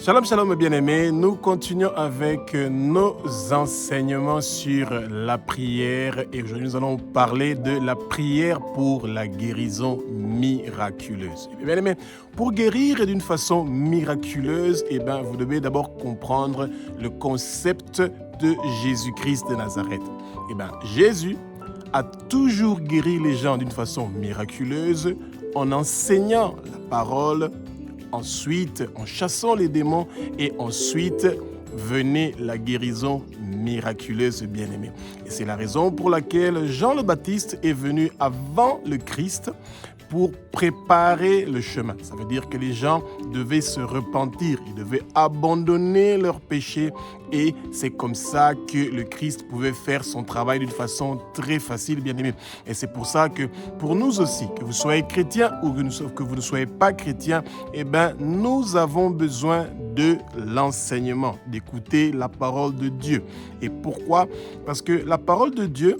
Shalom, shalom, bien-aimés. Nous continuons avec nos enseignements sur la prière. Et aujourd'hui, nous allons parler de la prière pour la guérison miraculeuse. Bien-aimés, pour guérir d'une façon miraculeuse, vous devez d'abord comprendre le concept de Jésus-Christ de Nazareth. Jésus a toujours guéri les gens d'une façon miraculeuse en enseignant la parole. Ensuite, en chassant les démons et ensuite, venait la guérison miraculeuse, bien-aimés. Et c'est la raison pour laquelle Jean le Baptiste est venu avant le Christ pour préparer le chemin. Ça veut dire que les gens devaient se repentir, ils devaient abandonner leurs péchés et c'est comme ça que le Christ pouvait faire son travail d'une façon très facile, bien aimé. Et c'est pour ça que pour nous aussi, que vous soyez chrétiens ou que vous ne soyez pas chrétiens, nous avons besoin de l'enseignement, d'écouter la parole de Dieu. Et pourquoi? Parce que la parole de Dieu,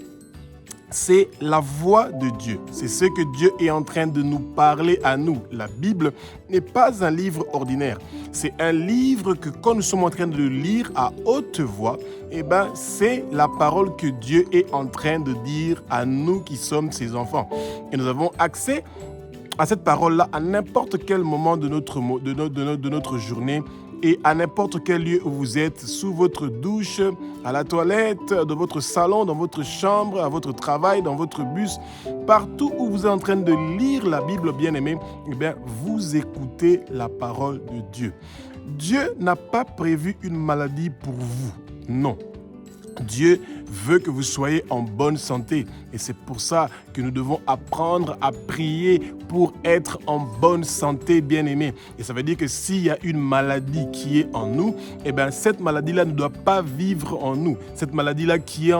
c'est la voix de Dieu. C'est ce que Dieu est en train de nous parler à nous. La Bible n'est pas un livre ordinaire. C'est un livre que quand nous sommes en train de le lire à haute voix, c'est la parole que Dieu est en train de dire à nous qui sommes ses enfants. Et nous avons accès à cette parole-là à n'importe quel moment de notre journée et à n'importe quel lieu où vous êtes, sous votre douche, à la toilette, dans votre salon, dans votre chambre, à votre travail, dans votre bus, partout où vous êtes en train de lire la Bible, bien-aimé, vous écoutez la parole de Dieu. Dieu n'a pas prévu une maladie pour vous, non. Dieu veut que vous soyez en bonne santé et c'est pour ça que nous devons apprendre à prier pour être en bonne santé, bien-aimés. Et ça veut dire que s'il y a une maladie qui est en nous, cette maladie-là ne doit pas vivre en nous. Cette maladie-là qui est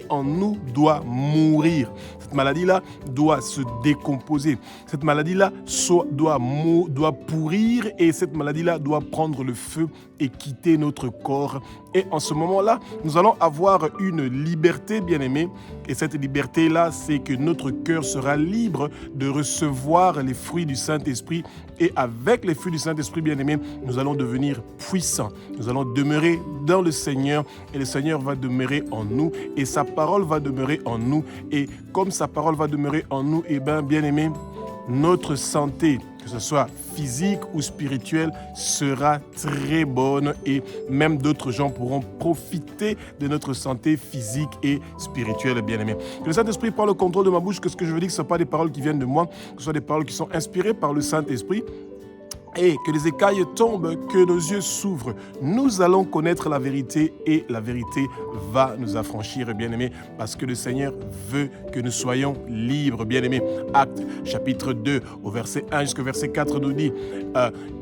en nous doit mourir. Cette maladie-là doit se décomposer. Cette maladie-là doit pourrir et cette maladie-là doit prendre le feu et quitter notre corps. Et en ce moment-là, nous allons avoir une liberté, bien-aimée. Et cette liberté-là, c'est que notre cœur sera libre de recevoir les fruits du Saint-Esprit. Et avec les fruits du Saint-Esprit, bien-aimés, nous allons devenir puissants. Nous allons demeurer dans le Seigneur et le Seigneur va demeurer en nous et sa parole va demeurer en nous. Et comme sa parole va demeurer en nous, bien-aimés, notre santé, que ce soit physique ou spirituelle, sera très bonne et même d'autres gens pourront profiter de notre santé physique et spirituelle, bien-aimés. Que le Saint-Esprit prend le contrôle de ma bouche, que ce que je veux dire, ce ne sont pas des paroles qui viennent de moi, que ce sont des paroles qui sont inspirées par le Saint-Esprit. Et que les écailles tombent, que nos yeux s'ouvrent. Nous allons connaître la vérité et la vérité va nous affranchir, bien-aimés, parce que le Seigneur veut que nous soyons libres, bien-aimés. Actes chapitre 2, au verset 1 jusqu'au verset 4 nous dit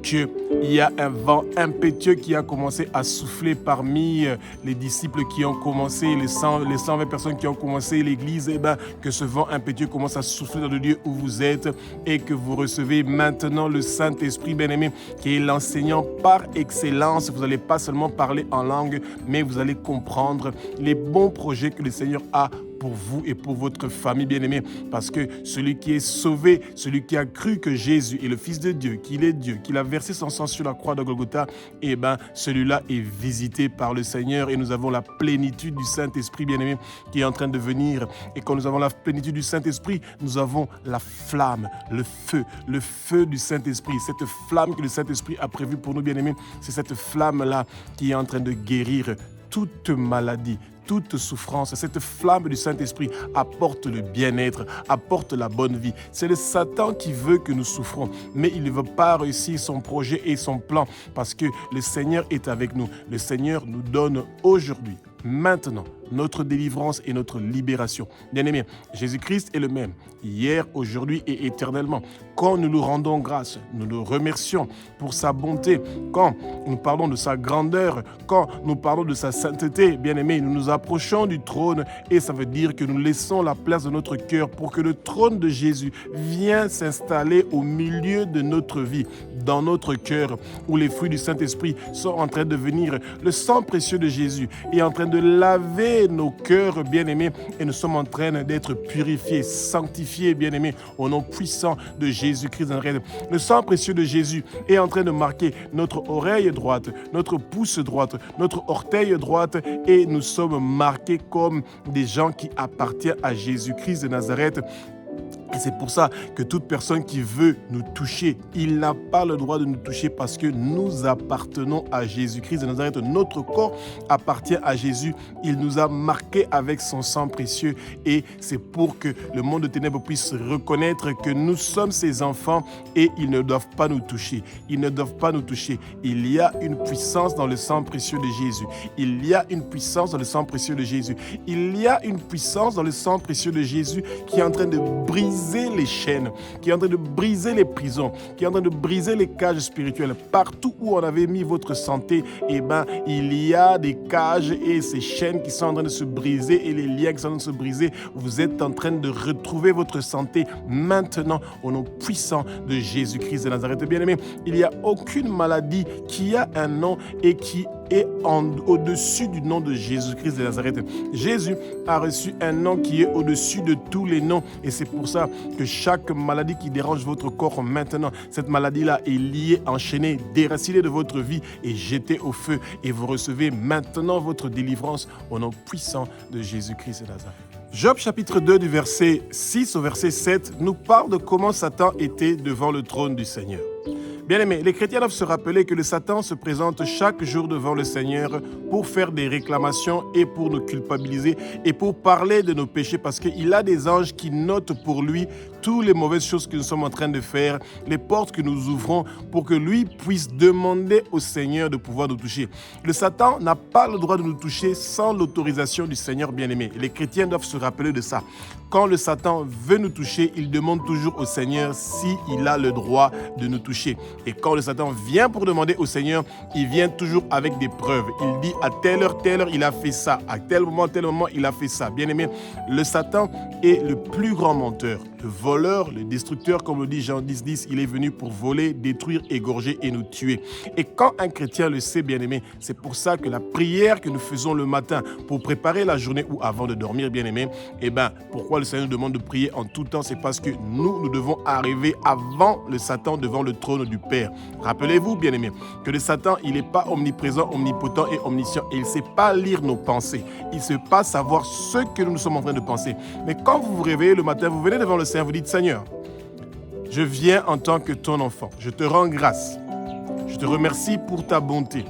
qu'il y a un vent impétueux qui a commencé à souffler parmi les disciples qui ont commencé, les 120 personnes qui ont commencé l'église, que ce vent impétueux commence à souffler dans le lieu où vous êtes et que vous recevez maintenant le Saint-Esprit, bien-aimé, qui est l'enseignant par excellence. Vous n'allez pas seulement parler en langue, mais vous allez comprendre les bons projets que le Seigneur a pour vous et pour votre famille, bien-aimée. Parce que celui qui est sauvé, celui qui a cru que Jésus est le Fils de Dieu, qu'il est Dieu, qu'il a versé son sang sur la croix de Golgotha, celui-là est visité par le Seigneur et nous avons la plénitude du Saint-Esprit, bien-aimé, qui est en train de venir. Et quand nous avons la plénitude du Saint-Esprit, nous avons la flamme, le feu du Saint-Esprit. Cette flamme que le Saint-Esprit a prévue pour nous, bien-aimés, c'est cette flamme-là qui est en train de guérir toute maladie, toute souffrance. Cette flamme du Saint-Esprit apporte le bien-être, apporte la bonne vie. C'est le Satan qui veut que nous souffrons, mais il ne veut pas réussir son projet et son plan parce que le Seigneur est avec nous. Le Seigneur nous donne aujourd'hui, maintenant, notre délivrance et notre libération. Bien-aimés, Jésus-Christ est le même, hier, aujourd'hui et éternellement. Quand nous nous rendons grâce, nous le remercions pour sa bonté. Quand nous parlons de sa grandeur, quand nous parlons de sa sainteté, bien-aimés, nous nous approchons du trône et ça veut dire que nous laissons la place de notre cœur pour que le trône de Jésus vienne s'installer au milieu de notre vie, dans notre cœur, où les fruits du Saint-Esprit sont en train de venir. Le sang précieux de Jésus est en train de de laver nos cœurs, bien-aimés, et nous sommes en train d'être purifiés, sanctifiés, bien-aimés, au nom puissant de Jésus-Christ de Nazareth. Le sang précieux de Jésus est en train de marquer notre oreille droite, notre pouce droite, notre orteil droite, et nous sommes marqués comme des gens qui appartiennent à Jésus-Christ de Nazareth. Et c'est pour ça que toute personne qui veut nous toucher, il n'a pas le droit de nous toucher parce que nous appartenons à Jésus-Christ de Nazareth. Notre corps appartient à Jésus. Il nous a marqués avec son sang précieux et c'est pour que le monde de ténèbres puisse reconnaître que nous sommes ses enfants et ils ne doivent pas nous toucher. Ils ne doivent pas nous toucher. Il y a une puissance dans le sang précieux de Jésus. Il y a une puissance dans le sang précieux de Jésus. Il y a une puissance dans le sang précieux de Jésus qui est en train de briser les chaînes, qui est en train de briser les prisons, qui est en train de briser les cages spirituelles. Partout où on avait mis votre santé, il y a des cages et ces chaînes qui sont en train de se briser et les liens qui sont en train de se briser. Vous êtes en train de retrouver votre santé maintenant au nom puissant de Jésus-Christ de Nazareth. Bien-aimé, il n'y a aucune maladie qui a un nom et qui est au-dessus du nom de Jésus-Christ de Nazareth. Jésus a reçu un nom qui est au-dessus de tous les noms et c'est pour ça que chaque maladie qui dérange votre corps maintenant, cette maladie-là est liée, enchaînée, déracinée de votre vie et jetée au feu et vous recevez maintenant votre délivrance au nom puissant de Jésus-Christ de Nazareth. Job chapitre 2 du verset 6 au verset 7 nous parle de comment Satan était devant le trône du Seigneur. Bien-aimés, les chrétiens doivent se rappeler que le Satan se présente chaque jour devant le Seigneur pour faire des réclamations et pour nous culpabiliser et pour parler de nos péchés parce qu'il a des anges qui notent pour lui toutes les mauvaises choses que nous sommes en train de faire, les portes que nous ouvrons pour que lui puisse demander au Seigneur de pouvoir nous toucher. Le Satan n'a pas le droit de nous toucher sans l'autorisation du Seigneur bien-aimé. Les chrétiens doivent se rappeler de ça. Quand le Satan veut nous toucher, il demande toujours au Seigneur s'il a le droit de nous toucher. Et quand le Satan vient pour demander au Seigneur, il vient toujours avec des preuves. Il dit à telle heure, il a fait ça. À tel moment, il a fait ça. Bien-aimé, le Satan est le plus grand menteur, le voleur, le destructeur, comme le dit Jean 10, il est venu pour voler, détruire, égorger et nous tuer. Et quand un chrétien le sait, bien-aimé, c'est pour ça que la prière que nous faisons le matin pour préparer la journée ou avant de dormir, bien-aimé, pourquoi le Seigneur nous demande de prier en tout temps, c'est parce que nous devons arriver avant le Satan devant le trône du Père. Rappelez-vous, bien-aimés, que le Satan, il n'est pas omniprésent, omnipotent et omniscient. Et il ne sait pas lire nos pensées. Il ne sait pas savoir ce que nous sommes en train de penser. Mais quand vous vous réveillez le matin, vous venez devant le Seigneur, vous dites, Seigneur, je viens en tant que ton enfant. Je te rends grâce. Je te remercie pour ta bonté.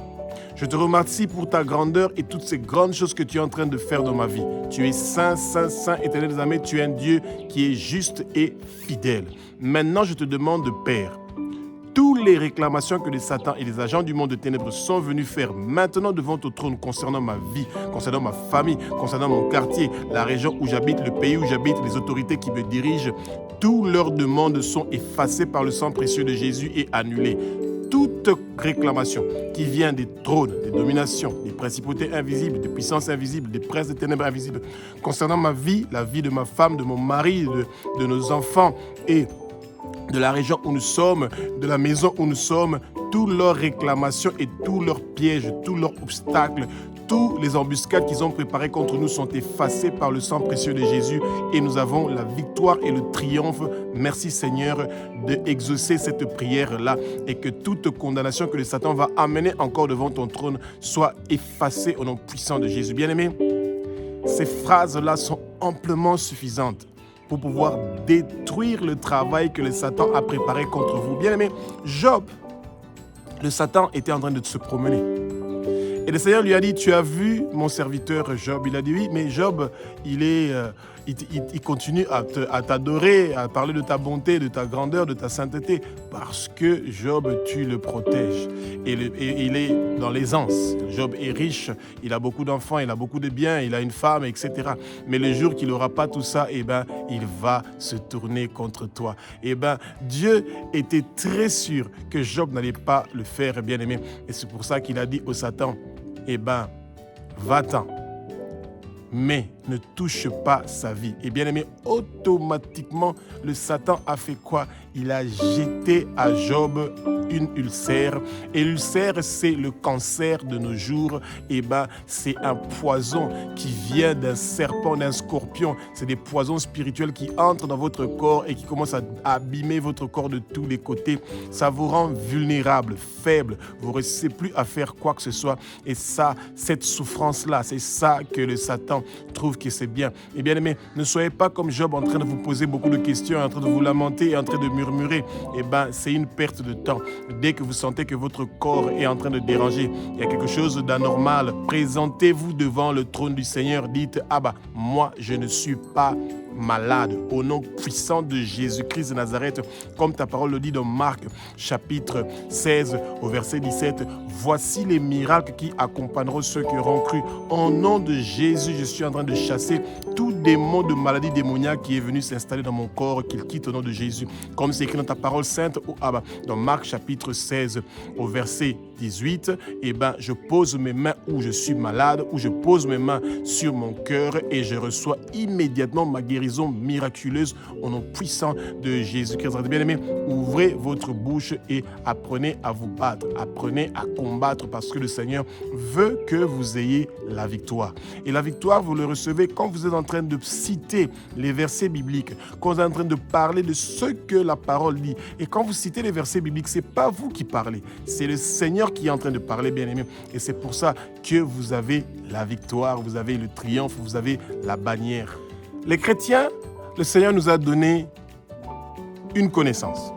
Je te remercie pour ta grandeur et toutes ces grandes choses que tu es en train de faire dans ma vie. Tu es saint, saint, saint, éternel des armées. Tu es un Dieu qui est juste et fidèle. Maintenant, je te demande, Père, toutes les réclamations que les Satan et les agents du monde de ténèbres sont venus faire maintenant devant ton trône concernant ma vie, concernant ma famille, concernant mon quartier, la région où j'habite, le pays où j'habite, les autorités qui me dirigent, toutes leurs demandes sont effacées par le sang précieux de Jésus et annulées. Toute réclamation qui vient des trônes, des dominations, des principautés invisibles, des puissances invisibles, des princes des ténèbres invisibles, concernant ma vie, la vie de ma femme, de mon mari, de nos enfants et de la région où nous sommes, de la maison où nous sommes, toutes leurs réclamations et tous leurs pièges, tous leurs obstacles, tous les embuscades qu'ils ont préparées contre nous sont effacés par le sang précieux de Jésus et nous avons la victoire et le triomphe. Merci Seigneur d'exaucer cette prière-là et que toute condamnation que le Satan va amener encore devant ton trône soit effacée au nom puissant de Jésus. Bien-aimés, ces phrases-là sont amplement suffisantes pour pouvoir détruire le travail que le Satan a préparé contre vous. Bien-aimé, Job, le Satan était en train de se promener. Et le Seigneur lui a dit, tu as vu mon serviteur Job? Il a dit oui, mais Job, il continue à t'adorer, à parler de ta bonté, de ta grandeur, de ta sainteté, parce que Job, tu le protèges. Et il est dans l'aisance. Job est riche, il a beaucoup d'enfants, il a beaucoup de biens, il a une femme, etc. Mais le jour qu'il n'aura pas tout ça, il va se tourner contre toi. Dieu était très sûr que Job n'allait pas le faire, bien-aimé. Et c'est pour ça qu'il a dit au Satan, va-t'en, mais ne touche pas sa vie. Et bien aimé, automatiquement, le Satan a fait quoi? Il a jeté à Job une ulcère. Et l'ulcère, c'est le cancer de nos jours. C'est un poison qui vient d'un serpent, d'un scorpion. C'est des poisons spirituels qui entrent dans votre corps et qui commencent à abîmer votre corps de tous les côtés. Ça vous rend vulnérable, faible. Vous ne réussissez plus à faire quoi que ce soit. Et ça, cette souffrance-là, c'est ça que le Satan trouve que c'est bien. Et bien aimé, ne soyez pas comme Job en train de vous poser beaucoup de questions, en train de vous lamenter et en train de murmurer. C'est une perte de temps. Dès que vous sentez que votre corps est en train de déranger, il y a quelque chose d'anormal, présentez-vous devant le trône du Seigneur. Dites, moi, je ne suis pas malade. Au nom puissant de Jésus-Christ de Nazareth, comme ta parole le dit dans Marc, chapitre 16, au verset 17, voici les miracles qui accompagneront ceux qui auront cru. Au nom de Jésus, je suis en train de chasser tout démon de maladie démoniaque qui est venu s'installer dans mon corps, qu'il quitte au nom de Jésus. Comme c'est écrit dans ta parole sainte, dans Marc, chapitre 16, au verset 18, je pose mes mains où je suis malade, où je pose mes mains sur mon cœur et je reçois immédiatement ma guérison miraculeuse au nom puissant de Jésus-Christ. Bien-aimés, ouvrez votre bouche et apprenez à vous battre, apprenez à combattre parce que le Seigneur veut que vous ayez la victoire. Et la victoire, vous le recevez quand vous êtes en train de citer les versets bibliques, quand vous êtes en train de parler de ce que la parole dit. Et quand vous citez les versets bibliques, ce n'est pas vous qui parlez, c'est le Seigneur qui est en train de parler, bien-aimés. Et c'est pour ça que vous avez la victoire, vous avez le triomphe, vous avez la bannière. Les chrétiens, le Seigneur nous a donné une connaissance.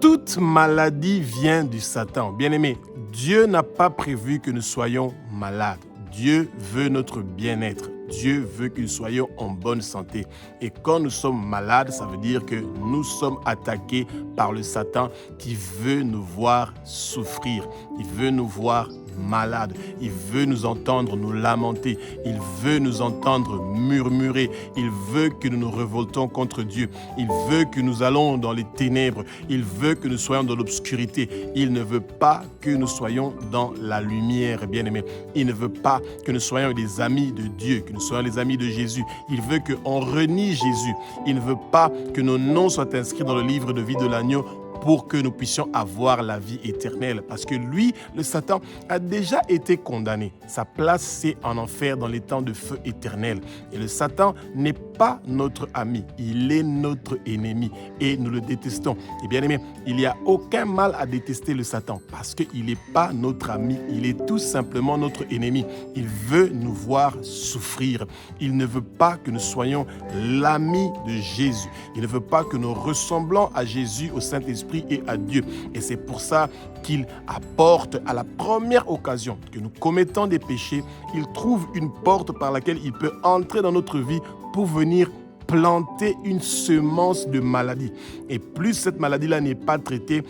Toute maladie vient du Satan. Bien-aimés, Dieu n'a pas prévu que nous soyons malades. Dieu veut notre bien-être. Dieu veut que nous soyons en bonne santé. Et quand nous sommes malades, ça veut dire que nous sommes attaqués par le Satan qui veut nous voir souffrir. Il veut nous voir malades. Il veut nous entendre nous lamenter. Il veut nous entendre murmurer. Il veut que nous nous révoltons contre Dieu. Il veut que nous allons dans les ténèbres. Il veut que nous soyons dans l'obscurité. Il ne veut pas que nous soyons dans la lumière, bien-aimés. Il ne veut pas que nous soyons des amis de Dieu, que nous soyons les amis de Jésus. Il veut qu'on renie Jésus. Il ne veut pas que nos noms soient inscrits dans le livre de vie de l'agneau pour que nous puissions avoir la vie éternelle. Parce que lui, le Satan, a déjà été condamné. Sa place, c'est en enfer dans les temps de feu éternel. Et le Satan n'est pas notre ami. Il est notre ennemi et nous le détestons. Et bien aimé, il n'y a aucun mal à détester le Satan parce qu'il n'est pas notre ami. Il est tout simplement notre ennemi. Il veut nous voir souffrir. Il ne veut pas que nous soyons l'ami de Jésus. Il ne veut pas que nous ressemblons à Jésus, au Saint-Esprit et à Dieu. Et c'est pour ça qu'il apporte à la première occasion que nous commettons des péchés, il trouve une porte par laquelle il peut entrer dans notre vie pour venir planter une semence de maladie. Et plus cette maladie-là n'est pas traitée,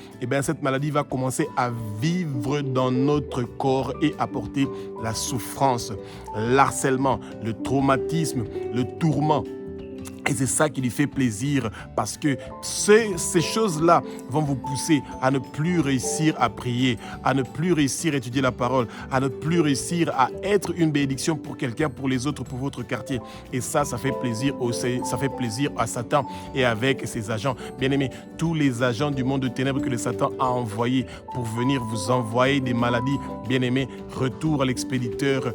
cette maladie va commencer à vivre dans notre corps et apporter la souffrance, l'harcèlement, le traumatisme, le tourment. Et c'est ça qui lui fait plaisir parce que ces choses-là vont vous pousser à ne plus réussir à prier, à ne plus réussir à étudier la parole, à ne plus réussir à être une bénédiction pour quelqu'un, pour les autres, pour votre quartier. Et ça fait plaisir à Satan et avec ses agents. Bien-aimés, tous les agents du monde de ténèbres que le Satan a envoyés pour venir vous envoyer des maladies, bien-aimés, retour à l'expéditeur.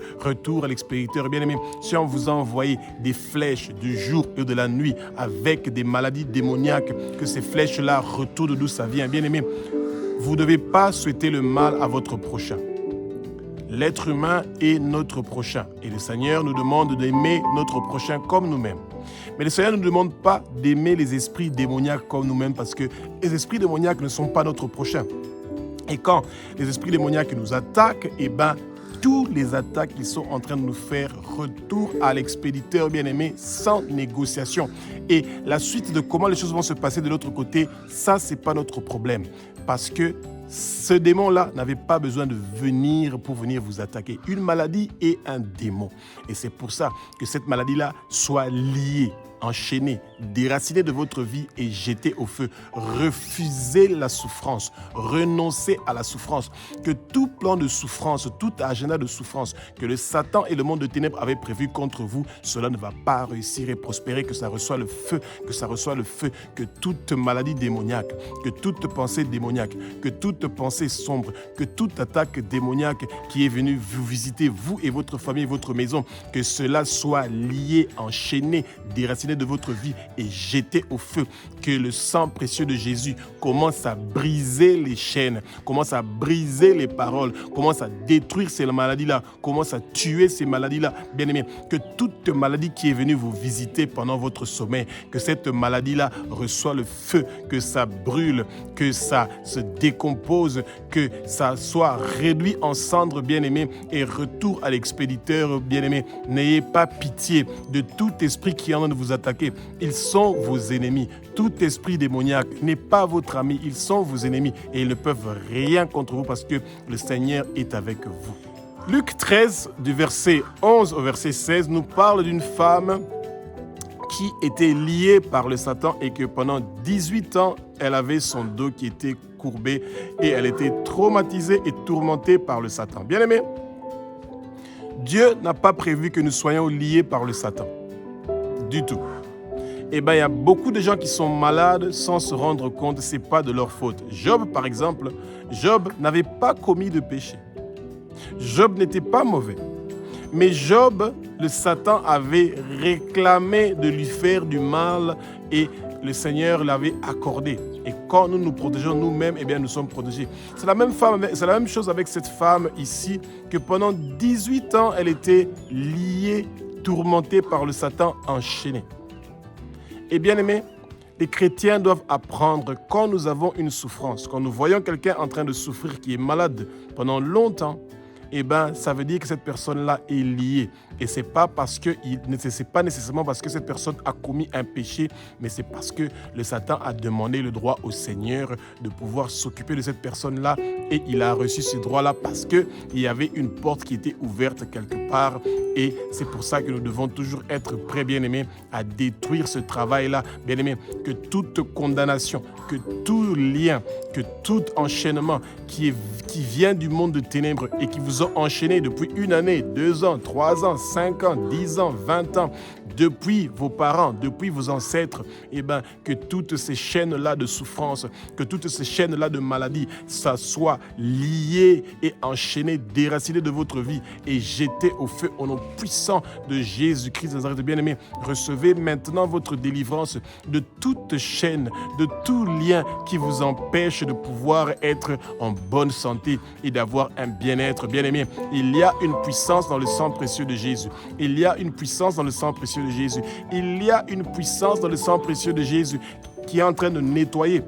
Bien-aimés, si on vous a envoyé des flèches du jour et de la nuit avec des maladies démoniaques, que ces flèches-là retournent d'où ça vient. Bien-aimés, vous ne devez pas souhaiter le mal à votre prochain. L'être humain est notre prochain et le Seigneur nous demande d'aimer notre prochain comme nous-mêmes. Mais le Seigneur ne nous demande pas d'aimer les esprits démoniaques comme nous-mêmes parce que les esprits démoniaques ne sont pas notre prochain. Et quand les esprits démoniaques nous attaquent, tous les attaques qu'ils sont en train de nous faire, retour à l'expéditeur bien-aimé sans négociation. Et la suite de comment les choses vont se passer de l'autre côté, ça, c'est pas notre problème. Parce que ce démon-là n'avait pas besoin de venir pour venir vous attaquer. Une maladie est un démon. Et c'est pour ça que cette maladie-là soit liée enchaîné, déraciné de votre vie et jeté au feu. Refusez la souffrance, renoncez à la souffrance. Que tout plan de souffrance, tout agenda de souffrance que le Satan et le monde de ténèbres avaient prévu contre vous, cela ne va pas réussir et prospérer, que ça reçoit le feu, que toute maladie démoniaque, que toute pensée démoniaque, que toute pensée sombre, que toute attaque démoniaque qui est venue vous visiter, vous et votre famille, votre maison, que cela soit lié, enchaîné, déraciné de votre vie et jeté au feu. Que le sang précieux de Jésus commence à briser les chaînes, commence à briser les paroles, commence à détruire ces maladies-là, commence à tuer ces maladies-là. Bien-aimés, que toute maladie qui est venue vous visiter pendant votre sommeil, que cette maladie-là reçoit le feu, que ça brûle, que ça se décompose, que ça soit réduit en cendres, bien-aimés, et retour à l'expéditeur, bien-aimés. N'ayez pas pitié de tout esprit qui est en train de vous attaquer. Ils sont vos ennemis. Tout esprit démoniaque n'est pas votre ami. Ils sont vos ennemis et ils ne peuvent rien contre vous parce que le Seigneur est avec vous. Luc 13, du verset 11 au verset 16, nous parle d'une femme qui était liée par le Satan et que pendant 18 ans, elle avait son dos qui était courbé et elle était traumatisée et tourmentée par le Satan. Bien-aimés, Dieu n'a pas prévu que nous soyons liés par le Satan. Du tout. Eh bien, il y a beaucoup de gens qui sont malades sans se rendre compte, ce n'est pas de leur faute. Job, par exemple, Job n'avait pas commis de péché. Job n'était pas mauvais. Mais Job, le Satan avait réclamé de lui faire du mal et le Seigneur l'avait accordé. Et quand nous nous protégeons nous-mêmes, eh bien, nous sommes protégés. C'est la même chose avec cette femme ici, que pendant 18 ans, elle était liée, tourmentée par le Satan, enchaînée. Et bien aimé, les chrétiens doivent apprendre quand nous avons une souffrance, quand nous voyons quelqu'un en train de souffrir qui est malade pendant longtemps, eh ben, ça veut dire que cette personne-là est liée. Et ce n'est pas nécessairement parce que cette personne a commis un péché, mais c'est parce que le Satan a demandé le droit au Seigneur de pouvoir s'occuper de cette personne-là et il a reçu ce droit-là parce qu'il y avait une porte qui était ouverte quelque part et c'est pour ça que nous devons toujours être prêts, bien-aimés, à détruire ce travail-là. Bien-aimés, que toute condamnation, que tout lien, que tout enchaînement qui vient du monde de ténèbres et qui vous a enchaîné depuis 1 année, 2 ans, 3 ans, 5 ans, 10 ans, 20 ans, depuis vos parents, depuis vos ancêtres, eh ben, que toutes ces chaînes-là de souffrance, que toutes ces chaînes-là de maladie, ça soit lié et enchaîné, déraciné de votre vie et jeté au feu au nom puissant de Jésus-Christ de Nazareth. Bien-aimés, recevez maintenant votre délivrance de toute chaîne, de tout lien qui vous empêche de pouvoir être en bonne santé et d'avoir un bien-être. Bien-aimés, il y a une puissance dans le sang précieux de Jésus. Il y a une puissance dans le sang précieux de Jésus. Il y a une puissance dans le sang précieux de Jésus qui est en train de nettoyer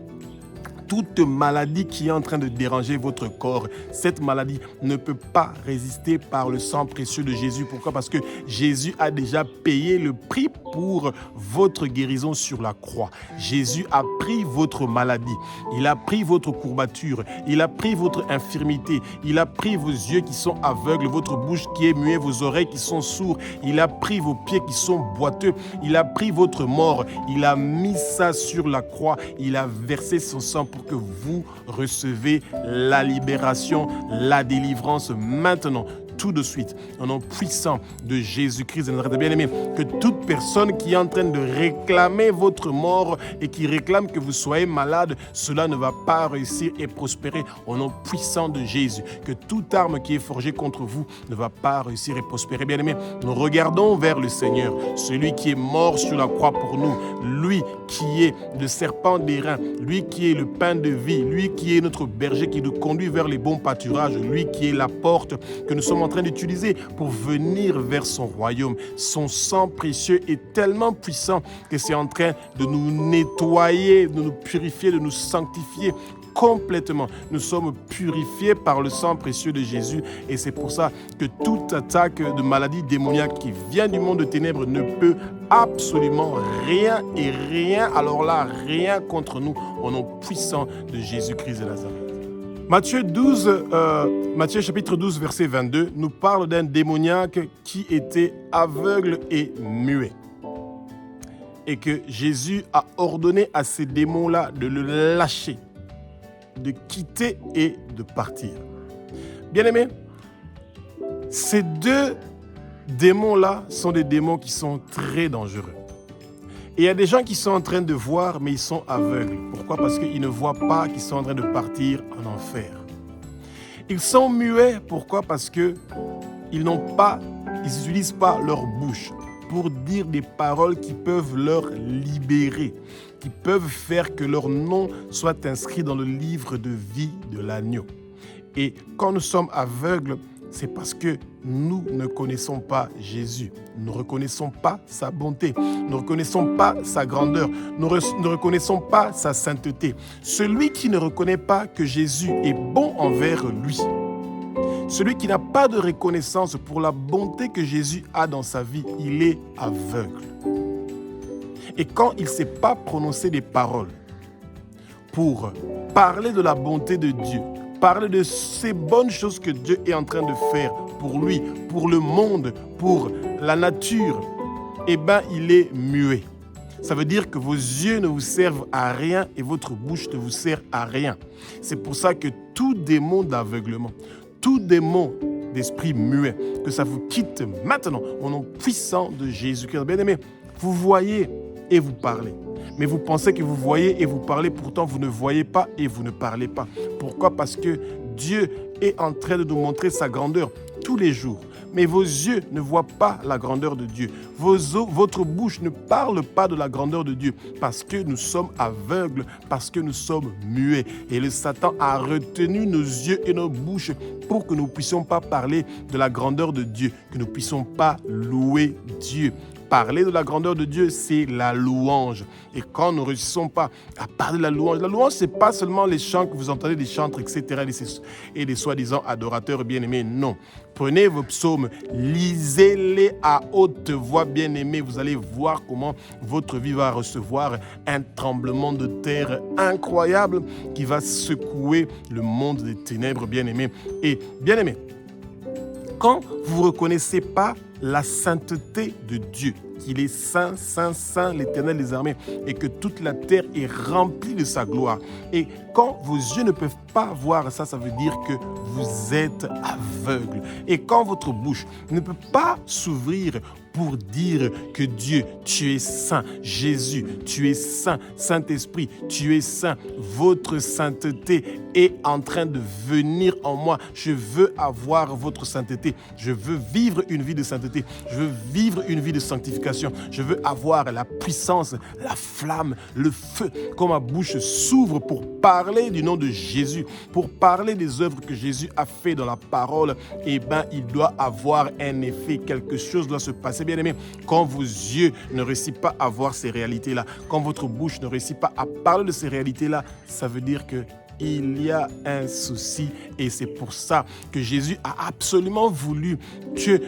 toute maladie qui est en train de déranger votre corps. Cette maladie ne peut pas résister par le sang précieux de Jésus. Pourquoi? Parce que Jésus a déjà payé le prix pour votre guérison sur la croix. Jésus a pris votre maladie. Il a pris votre courbature. Il a pris votre infirmité. Il a pris vos yeux qui sont aveugles, votre bouche qui est muette, vos oreilles qui sont sourdes. Il a pris vos pieds qui sont boiteux. Il a pris votre mort. Il a mis ça sur la croix. Il a versé son sang pour que vous recevez la libération, la délivrance maintenant, tout de suite, au nom puissant de Jésus-Christ de Nazareth. Bien-aimé, que toute personne qui est en train de réclamer votre mort et qui réclame que vous soyez malade, cela ne va pas réussir et prospérer au nom puissant de Jésus. Que toute arme qui est forgée contre vous ne va pas réussir et prospérer. Bien-aimé, nous regardons vers le Seigneur, celui qui est mort sur la croix pour nous, lui qui est le serpent d'airain, lui qui est le pain de vie, lui qui est notre berger qui nous conduit vers les bons pâturages, lui qui est la porte que nous sommes en train d'utiliser pour venir vers son royaume. Son sang précieux est tellement puissant que c'est en train de nous nettoyer, de nous purifier, de nous sanctifier complètement. Nous sommes purifiés par le sang précieux de Jésus et c'est pour ça que toute attaque de maladie démoniaque qui vient du monde de ténèbres ne peut absolument rien et rien, alors là, rien contre nous au nom puissant de Jésus-Christ de Nazareth. Matthieu chapitre 12, verset 22, nous parle d'un démoniaque qui était aveugle et muet. et que Jésus a ordonné à ces démons-là de le lâcher, de quitter et de partir. Bien-aimés, ces deux démons-là sont des démons qui sont très dangereux. Et il y a des gens qui sont en train de voir, mais ils sont aveugles. Pourquoi? Parce qu'ils ne voient pas qu'ils sont en train de partir en enfer. Ils sont muets. Pourquoi? Parce qu'ils n'utilisent pas leur bouche pour dire des paroles qui peuvent leur libérer, qui peuvent faire que leur nom soit inscrit dans le livre de vie de l'agneau. Et quand nous sommes aveugles, c'est parce que nous ne connaissons pas Jésus. Nous ne reconnaissons pas sa bonté. Nous ne reconnaissons pas sa grandeur. Nous ne reconnaissons pas sa sainteté. Celui qui ne reconnaît pas que Jésus est bon envers lui, celui qui n'a pas de reconnaissance pour la bonté que Jésus a dans sa vie, il est aveugle. Et quand il ne sait pas prononcer des paroles pour parler de la bonté de Dieu, parler de ces bonnes choses que Dieu est en train de faire pour lui, pour le monde, pour la nature, eh bien, il est muet. Ça veut dire que vos yeux ne vous servent à rien et votre bouche ne vous sert à rien. C'est pour ça que tout démon d'aveuglement, tout démon d'esprit muet, que ça vous quitte maintenant au nom puissant de Jésus-Christ. Bien-aimés, vous voyez et vous parlez. Mais vous pensez que vous voyez et vous parlez, pourtant vous ne voyez pas et vous ne parlez pas. Pourquoi? Parce que Dieu est en train de nous montrer sa grandeur tous les jours. Mais vos yeux ne voient pas la grandeur de Dieu. Votre bouche ne parle pas de la grandeur de Dieu parce que nous sommes aveugles, parce que nous sommes muets. Et le Satan a retenu nos yeux et nos bouches pour que nous ne puissions pas parler de la grandeur de Dieu, que nous ne puissions pas louer Dieu. Parler de la grandeur de Dieu, c'est la louange. Et quand nous ne réussissons pas à parler de la louange, ce n'est pas seulement les chants que vous entendez, des chantres, etc., et des soi-disant adorateurs bien-aimés. Non. Prenez vos psaumes, lisez-les à haute voix, bien-aimés. Vous allez voir comment votre vie va recevoir un tremblement de terre incroyable qui va secouer le monde des ténèbres, bien-aimés. Et bien-aimés, quand vous ne reconnaissez pas la sainteté de Dieu, qu'il est saint, saint, saint, l'Éternel des armées, et que toute la terre est remplie de sa gloire. Et quand vos yeux ne peuvent pas voir ça, ça veut dire que vous êtes aveugle. Et quand votre bouche ne peut pas s'ouvrir pour dire que Dieu, tu es saint, Jésus, tu es saint, Saint-Esprit, tu es saint, votre sainteté est en train de venir en moi. Je veux avoir votre sainteté. Je veux vivre une vie de sainteté. Je veux vivre une vie de sanctification. Je veux avoir la puissance, la flamme, le feu. Quand ma bouche s'ouvre pour parler du nom de Jésus, pour parler des œuvres que Jésus a fait dans la parole, eh bien, il doit avoir un effet. Quelque chose doit se passer. Bien-aimés, quand vos yeux ne réussissent pas à voir ces réalités-là, quand votre bouche ne réussit pas à parler de ces réalités-là, ça veut dire que il y a un souci. Et c'est pour ça que Jésus a absolument voulu que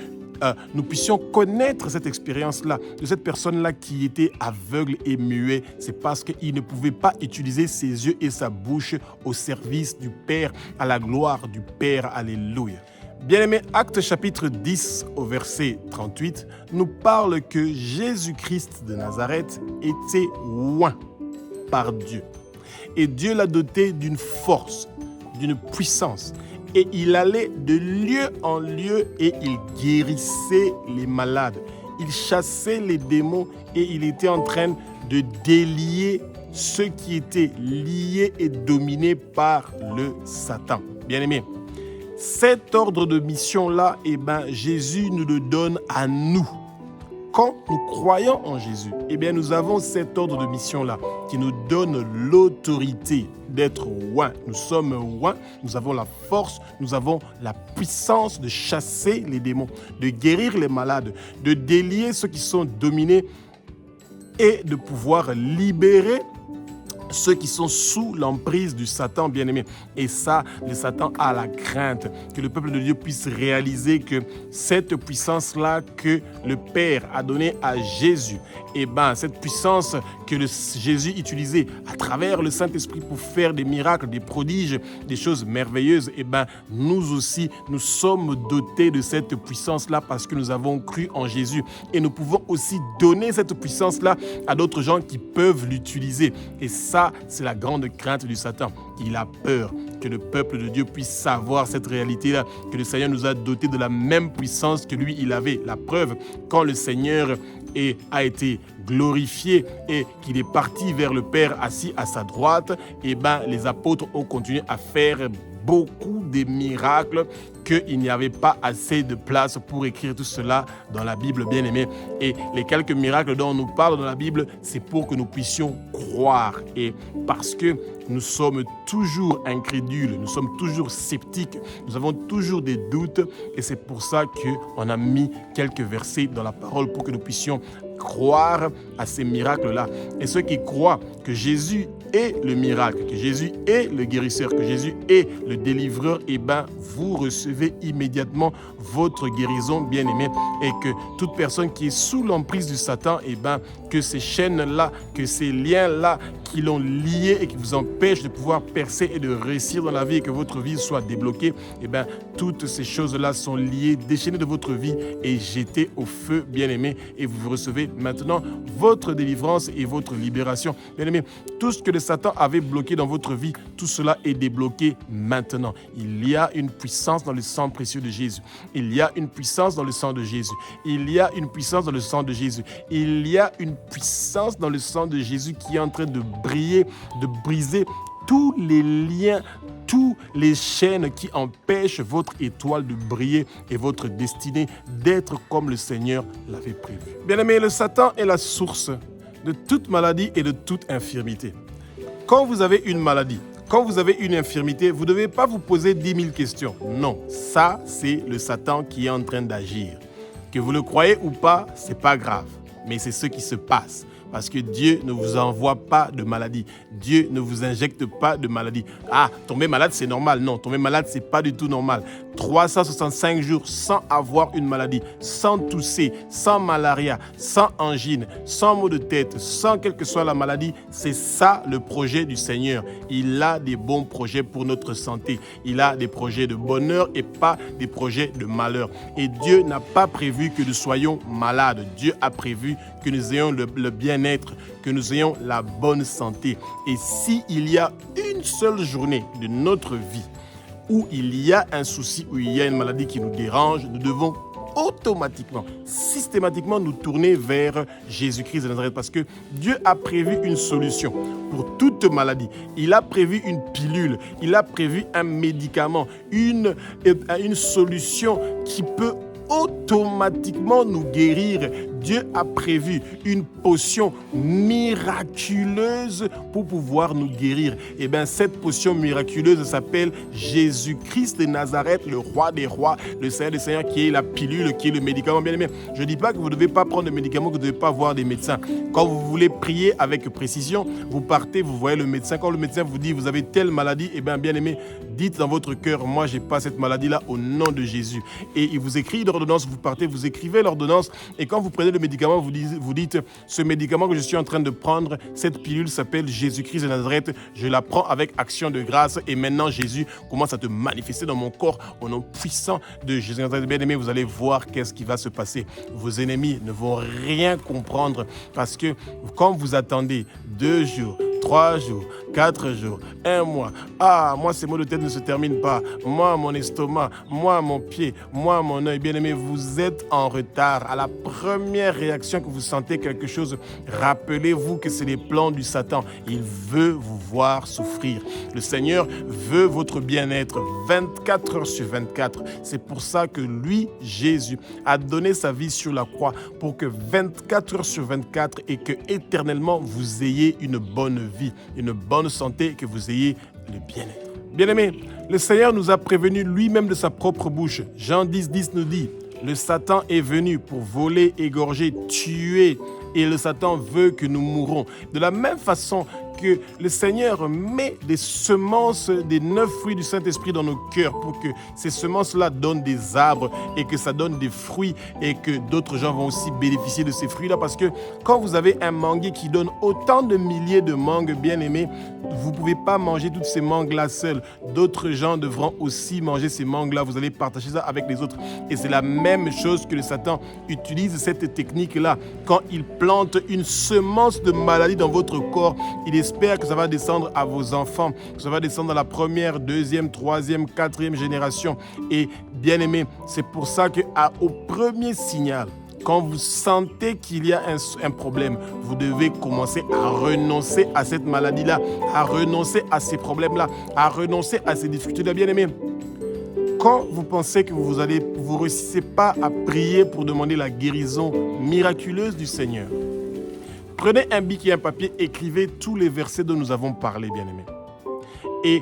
nous puissions connaître cette expérience-là, de cette personne-là qui était aveugle et muet. C'est parce qu'il ne pouvait pas utiliser ses yeux et sa bouche au service du Père, à la gloire du Père. Alléluia. Bien-aimés, Actes chapitre 10 au verset 38 nous parle que Jésus-Christ de Nazareth était oint par Dieu. Et Dieu l'a doté d'une force, d'une puissance. Et il allait de lieu en lieu et il guérissait les malades. Il chassait les démons et il était en train de délier ceux qui étaient liés et dominés par le Satan. Bien-aimés, cet ordre de mission-là, eh ben, Jésus nous le donne à nous. Quand nous croyons en Jésus, eh bien, nous avons cet ordre de mission-là qui nous donne l'autorité d'être oints. Nous sommes oints, nous avons la force, nous avons la puissance de chasser les démons, de guérir les malades, de délier ceux qui sont dominés et de pouvoir libérer ceux qui sont sous l'emprise du Satan, bien-aimé. Et ça, le Satan a la crainte que le peuple de Dieu puisse réaliser que cette puissance-là que le Père a donnée à Jésus, et cette puissance que Jésus utilisait à travers le Saint-Esprit pour faire des miracles, des prodiges, des choses merveilleuses, nous aussi, nous sommes dotés de cette puissance-là parce que nous avons cru en Jésus. Et nous pouvons aussi donner cette puissance-là à d'autres gens qui peuvent l'utiliser. Et ça, c'est la grande crainte du Satan. Il a peur que le peuple de Dieu puisse savoir cette réalité-là, que le Seigneur nous a dotés de la même puissance que lui, il avait. La preuve, quand le Seigneur a été glorifié et qu'il est parti vers le Père assis à sa droite, les apôtres ont continué à faire beaucoup de miracles qu'il n'y avait pas assez de place pour écrire tout cela dans la Bible, bien-aimé. Et les quelques miracles dont on nous parle dans la Bible, c'est pour que nous puissions croire. Et parce que nous sommes toujours incrédules, nous sommes toujours sceptiques, nous avons toujours des doutes. Et c'est pour ça qu'on a mis quelques versets dans la parole pour que nous puissions croire à ces miracles-là. Et ceux qui croient que Jésus est le miracle, que Jésus est le guérisseur, que Jésus est le délivreur, vous recevez immédiatement votre guérison, bien-aimé. Et que toute personne qui est sous l'emprise du Satan, que ces chaînes-là, que ces liens-là qui l'ont lié et qui vous empêchent de pouvoir percer et de réussir dans la vie et que votre vie soit débloquée, toutes ces choses-là sont liées, déchaînées de votre vie et jetées au feu, bien-aimé. Et vous recevez maintenant votre délivrance et votre libération. Bien-aimé, tout ce que le Satan avait bloqué dans votre vie, tout cela est débloqué maintenant. Il y a une puissance dans le sang précieux de Jésus. Il y a une puissance dans le sang de Jésus. Il y a une puissance dans le sang de Jésus. Il y a une puissance dans le sang de Jésus qui est en train de briller, de briser tous les liens, toutes les chaînes qui empêchent votre étoile de briller et votre destinée d'être comme le Seigneur l'avait prévu. Bien-aimé, le Satan est la source de toute maladie et de toute infirmité. Quand vous avez une maladie, quand vous avez une infirmité, vous ne devez pas vous poser 10 000 questions. Non, ça, c'est le Satan qui est en train d'agir. Que vous le croyez ou pas, ce n'est pas grave, mais c'est ce qui se passe. Parce que Dieu ne vous envoie pas de maladie. Dieu ne vous injecte pas de maladie. Ah, tomber malade, c'est normal. Non, tomber malade, c'est pas du tout normal. 365 jours sans avoir une maladie, sans tousser, sans malaria, sans angine, sans maux de tête, sans quelle que soit la maladie, c'est ça le projet du Seigneur. Il a des bons projets pour notre santé. Il a des projets de bonheur et pas des projets de malheur. Et Dieu n'a pas prévu que nous soyons malades. Dieu a prévu que nous ayons le bien-être, que nous ayons la bonne santé. Et s'il y a une seule journée de notre vie où il y a un souci, où il y a une maladie qui nous dérange, nous devons automatiquement, systématiquement nous tourner vers Jésus-Christ de Nazareth parce que Dieu a prévu une solution pour toute maladie. Il a prévu une pilule, il a prévu un médicament, une solution qui peut automatiquement nous guérir. Dieu a prévu une potion miraculeuse pour pouvoir nous guérir. Et bien, cette potion miraculeuse s'appelle Jésus-Christ de Nazareth, le roi des rois, le Seigneur des seigneurs, qui est la pilule, qui est le médicament. Bien aimé, je ne dis pas que vous ne devez pas prendre de médicaments, que vous ne devez pas voir des médecins. Quand vous voulez prier avec précision, vous partez, vous voyez le médecin. Quand le médecin vous dit, vous avez telle maladie, et bien aimé, dites dans votre cœur, moi, je n'ai pas cette maladie-là au nom de Jésus. Et il vous écrit l'ordonnance, vous partez, vous écrivez l'ordonnance, et quand vous prenez le médicament, vous dites, ce médicament que je suis en train de prendre, cette pilule s'appelle Jésus-Christ de Nazareth, je la prends avec action de grâce, et maintenant Jésus commence à te manifester dans mon corps au nom puissant de Jésus de Nazareth. Bien aimé, vous allez voir qu'est-ce qui va se passer. Vos ennemis ne vont rien comprendre, parce que quand vous attendez 2 jours, 3 jours, 4 jours, 1 mois. Ah, moi, ces maux de tête ne se terminent pas. Moi, mon estomac, moi, mon pied, moi, mon œil. Bien aimé, vous êtes en retard. À la première réaction que vous sentez quelque chose, rappelez-vous que c'est les plans du Satan. Il veut vous voir souffrir. Le Seigneur veut votre bien-être 24 heures sur 24. C'est pour ça que lui, Jésus, a donné sa vie sur la croix pour que 24 heures sur 24 et que éternellement vous ayez une bonne vie, une bonne santé, que vous ayez le bien-être. Bien-aimés, le Seigneur nous a prévenus lui-même de sa propre bouche. Jean 10:10 nous dit, le Satan est venu pour voler, égorger, tuer, et le Satan veut que nous mourons. De la même façon que le Seigneur met des semences, des 9 fruits du Saint-Esprit dans nos cœurs pour que ces semences-là donnent des arbres et que ça donne des fruits et que d'autres gens vont aussi bénéficier de ces fruits-là. Parce que quand vous avez un manguier qui donne autant de milliers de mangues, bien aimés, vous ne pouvez pas manger toutes ces mangues-là seules. D'autres gens devront aussi manger ces mangues-là. Vous allez partager ça avec les autres. Et c'est la même chose que le Satan utilise cette technique-là. Quand il plante une semence de maladie dans votre corps, il espère que ça va descendre à vos enfants, que ça va descendre à la première, deuxième, troisième, quatrième génération. Et bien aimé, c'est pour ça qu'au premier signal, quand vous sentez qu'il y a un problème, vous devez commencer à renoncer à cette maladie-là, à renoncer à ces problèmes-là, à renoncer à ces difficultés-là, bien aimé. Quand vous pensez que vous ne réussissez pas à prier pour demander la guérison miraculeuse du Seigneur, prenez un bic et un papier, écrivez tous les versets dont nous avons parlé, bien-aimés. Et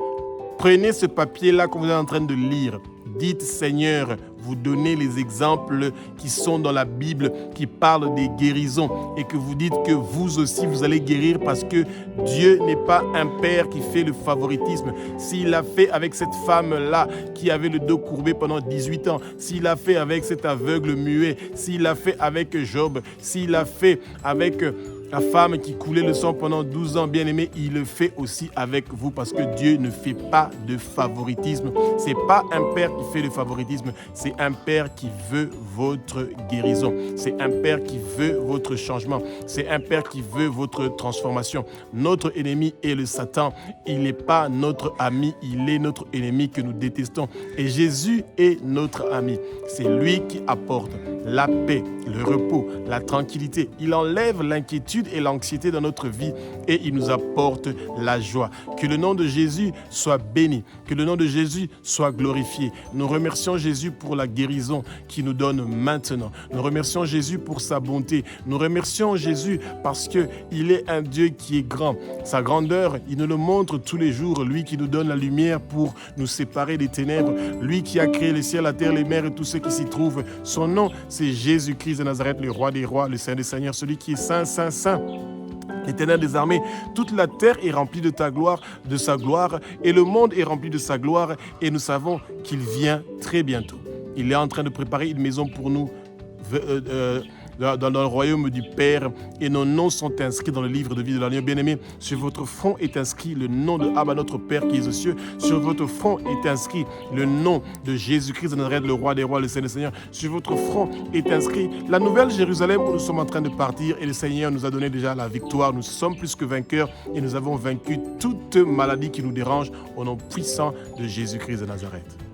prenez ce papier-là que vous êtes en train de lire. Dites, Seigneur, vous donnez les exemples qui sont dans la Bible, qui parlent des guérisons, et que vous dites que vous aussi, vous allez guérir parce que Dieu n'est pas un père qui fait le favoritisme. S'il l'a fait avec cette femme-là qui avait le dos courbé pendant 18 ans, s'il l'a fait avec cet aveugle muet, s'il l'a fait avec Job, s'il l'a fait avec la femme qui coulait le sang pendant 12 ans, bien aimé, il le fait aussi avec vous parce que Dieu ne fait pas de favoritisme. Ce n'est pas un père qui fait le favoritisme, c'est un père qui veut votre guérison. C'est un père qui veut votre changement. C'est un père qui veut votre transformation. Notre ennemi est le Satan. Il n'est pas notre ami, il est notre ennemi que nous détestons. Et Jésus est notre ami. C'est lui qui apporte la paix, le repos, la tranquillité. Il enlève l'inquiétude et l'anxiété dans notre vie et il nous apporte la joie. Que le nom de Jésus soit béni, que le nom de Jésus soit glorifié. Nous remercions Jésus pour la guérison qu'il nous donne maintenant. Nous remercions Jésus pour sa bonté. Nous remercions Jésus parce qu'il est un Dieu qui est grand. Sa grandeur, il nous le montre tous les jours. Lui qui nous donne la lumière pour nous séparer des ténèbres. Lui qui a créé les ciels, la terre, les mers et tout ce qui s'y trouve. Son nom, c'est Jésus-Christ de Nazareth, le roi des rois, le Saint des seigneurs, celui qui est saint, saint, saint. L'Éternel des armées, toute la terre est remplie de ta gloire, de sa gloire, et le monde est rempli de sa gloire, et nous savons qu'il vient très bientôt. Il est en train de préparer une maison pour nous dans le royaume du Père, et nos noms sont inscrits dans le livre de vie de l'agneau bien-aimé. Sur votre front est inscrit le nom de Abba, notre Père qui est aux cieux. Sur votre front est inscrit le nom de Jésus-Christ de Nazareth, le roi des rois, le Saint des seigneurs. Sur votre front est inscrit la nouvelle Jérusalem où nous sommes en train de partir, et le Seigneur nous a donné déjà la victoire. Nous sommes plus que vainqueurs et nous avons vaincu toute maladie qui nous dérange au nom puissant de Jésus-Christ de Nazareth.